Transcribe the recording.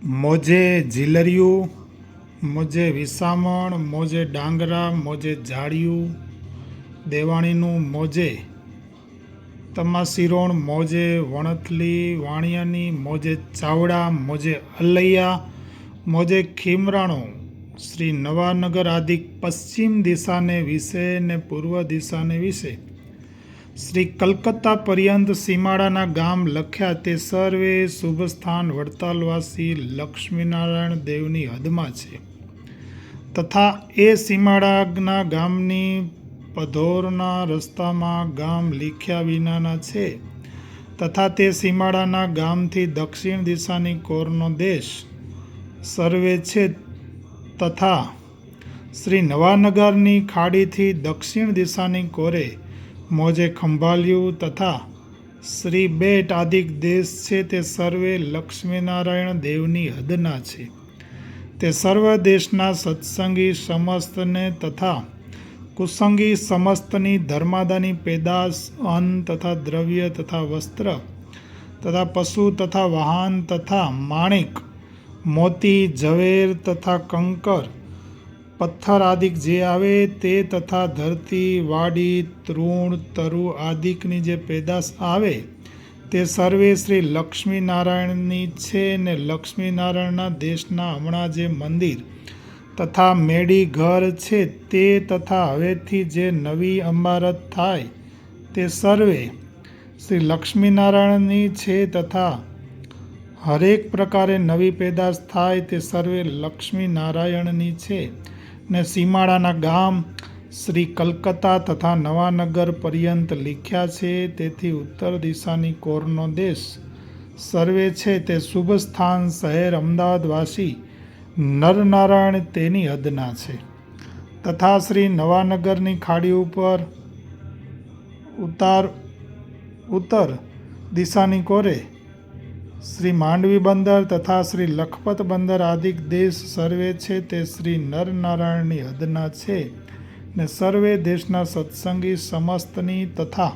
મોજે ઝીલરિયું, મોજે વિસામણ, મોજે ડાંગરા, મોજે ઝાડિયું, દેવાણીનું મોજે તમાસિરોણ, મોજે વણથલી વાણિયાની, મોજે ચાવડા, મોજે અલૈયા, મોજે ખીમરાણું, શ્રી નવાનગર આદિક પશ્ચિમ દિશાને વિશે ને પૂર્વ દિશાને વિશે શ્રી કલકત્તા પર્યંત સીમાડાના ગામ લખ્યા તે સર્વે શુભસ્થાન વડતાલવાસી લક્ષ્મીનારાયણ દેવની હદમાં છે તથા એ સીમાડાના ગામની પધોરના રસ્તામાં ગામ લીખ્યા વિનાના છે તથા તે સીમાડાના ગામથી દક્ષિણ દિશાની કોરનો દેશ સર્વે છે તથા શ્રી નવાનગરની ખાડીથી દક્ષિણ દિશાની કોરે મોજે ખંભાલિયું તથા શ્રી બેટ આદિક દેશ છે તે સર્વે લક્ષ્મીનારાયણ દેવની હદના છે. તે સર્વ દેશના સત્સંગી સમસ્તને તથા કુસંગી સમસ્તની ધર્માદાની પેદાશ અન્ન તથા દ્રવ્ય તથા વસ્ત્ર તથા પશુ તથા વાહન તથા માણિક મોતી ઝવેર તથા કંકર પથ્થર આદિક જે આવે તે તથા ધરતી વાડી તૃણ તરુ આદિકની જે પેદાશ આવે તે સર્વે શ્રી લક્ષ્મીનારાયણની છે ને લક્ષ્મીનારાયણના દેશના હમણાં જે મંદિર તથા મેડી ઘર છે તે તથા હવેથી જે નવી ઇમારત થાય તે સર્વે શ્રી લક્ષ્મીનારાયણની છે તથા હરેક પ્રકારે નવી પેદાશ થાય તે સર્વે લક્ષ્મીનારાયણની છે ને સીમાડાના ગામ શ્રી કલકત્તા તથા નવાનગર પર્યંત લીખ્યા છે તેથી ઉત્તર દિશાની કોરનો દેશ સર્વે છે તે શુભ સ્થાન શહેર અમદાવાદવાસી નરનારાયણ તેની હદના છે તથા શ્રી નવાનગરની ખાડી ઉપર ઉત્તર દિશાની કોરે શ્રી માંડવી બંદર તથા શ્રી લખપત બંદર આદિક દેશ સર્વે છે તે શ્રી નરનારાયણની હદના છે ને સર્વે દેશના સત્સંગી સમસ્તની તથા